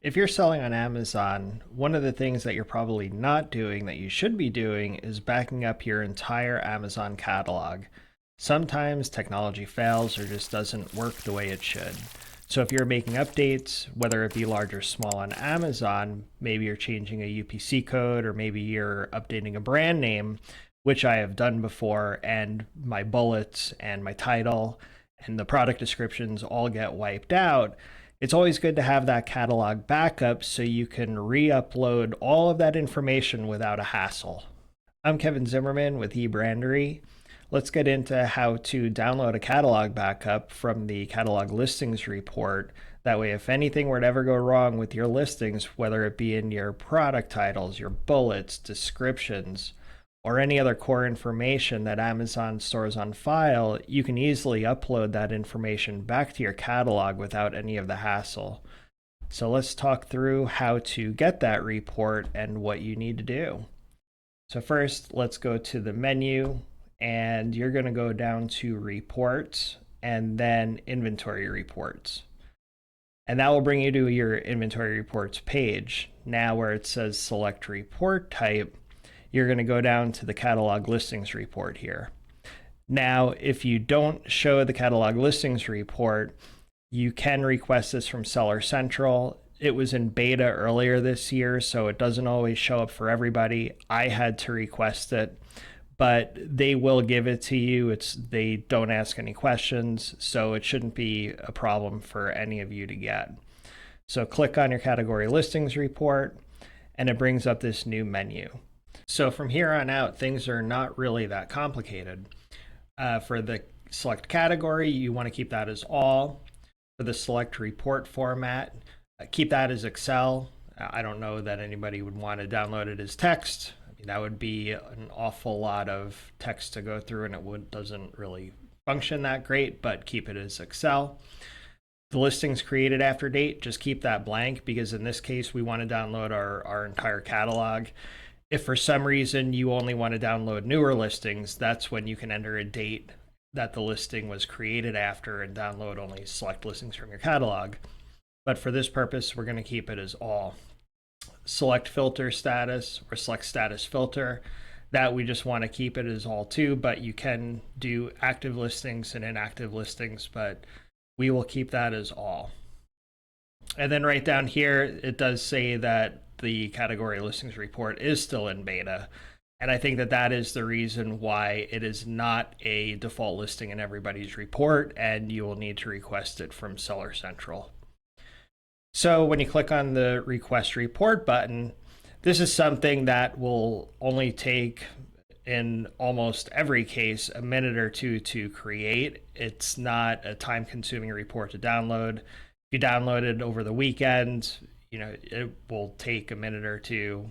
If you're selling on Amazon, one of the things that you're probably not doing that you should be doing is backing up your entire Amazon catalog. Sometimes technology fails or just doesn't work the way it should. So if you're making updates, whether it be large or small on Amazon, maybe you're changing a UPC code or maybe you're updating a brand name, which I have done before, and my bullets and my title and the product descriptions all get wiped out. It's always good to have that catalog backup so you can re-upload all of that information without a hassle. I'm Kevin Zimmerman with eBrandery. Let's get into how to download a catalog backup from the catalog listings report. That way, if anything were to ever go wrong with your listings, whether it be in your product titles, your bullets, descriptions, or any other core information that Amazon stores on file, you can easily upload that information back to your catalog without any of the hassle. So let's talk through how to get that report and what you need to do. So first, let's go to the menu, and you're going to go down to Reports and then Inventory Reports. And that will bring you to your Inventory Reports page. Now where it says Select Report Type, you're going to go down to the catalog listings report here. Now, if you don't show the catalog listings report, you can request this from Seller Central. It was in beta earlier this year, so it doesn't always show up for everybody. I had to request it, but they will give it to you. They don't ask any questions, so it shouldn't be a problem for any of you to get. So click on your category listings report, and it brings up this new menu. So from here on out, things are not really that complicated. For the select category, you want to keep that as all. For the select report format, keep that as Excel. I don't know that anybody would want to download it as text. I mean, that would be an awful lot of text to go through, and it doesn't really function that great, but keep it as Excel. The listings created after date, just keep that blank, because in this case, we want to download our entire catalog. If for some reason you only want to download newer listings, that's when you can enter a date that the listing was created after and download only select listings from your catalog. But for this purpose, we're going to keep it as all. Select filter status or select status filter, that we just want to keep it as all too, but you can do active listings and inactive listings, but we will keep that as all. And then right down here, it does say that the category listings report is still in beta. And I think that is the reason why it is not a default listing in everybody's report, and you will need to request it from Seller Central. So when you click on the Request Report button, this is something that will only take, in almost every case, a minute or two to create. It's not a time-consuming report to download. If you download it over the weekend, it will take a minute or two.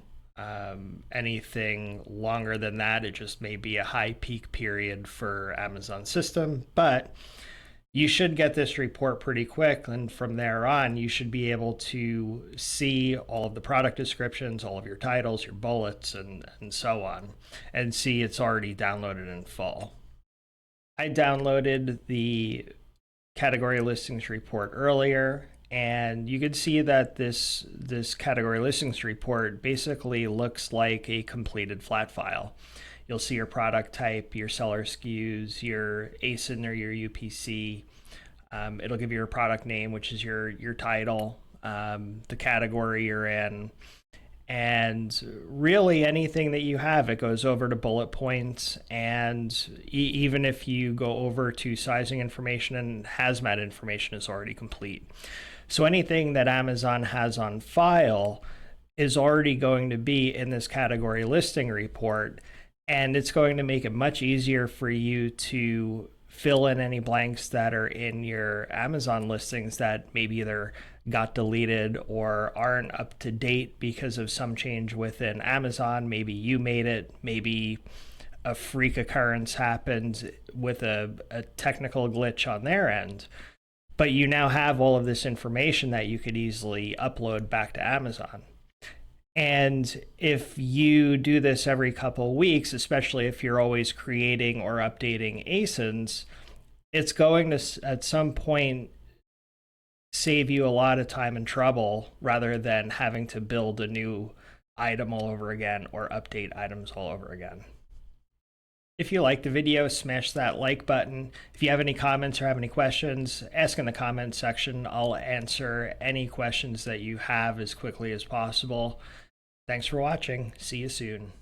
Anything longer than that, it just may be a high peak period for Amazon system, but you should get this report pretty quick. And from there on, you should be able to see all of the product descriptions, all of your titles, your bullets, and so on, and see it's already downloaded in full. I downloaded the category listings report earlier, and you can see that this category listings report basically looks like a completed flat file. You'll see your product type, your seller SKUs, your ASIN or your UPC. It'll give you your product name, which is your title, the category you're in, and really anything that you have, it goes over to bullet points. And even if you go over to sizing information, and hazmat information is already complete. So anything that Amazon has on file is already going to be in this category listing report, and it's going to make it much easier for you to fill in any blanks that are in your Amazon listings that maybe either got deleted or aren't up to date because of some change within Amazon. Maybe you made it, maybe a freak occurrence happened with a technical glitch on their end. But you now have all of this information that you could easily upload back to Amazon. And if you do this every couple of weeks, especially if you're always creating or updating ASINs, it's going to at some point save you a lot of time and trouble rather than having to build a new item all over again or update items all over again. If you liked the video, smash that like button. If you have any comments or have any questions, ask in the comments section. I'll answer any questions that you have as quickly as possible. Thanks for watching. See you soon.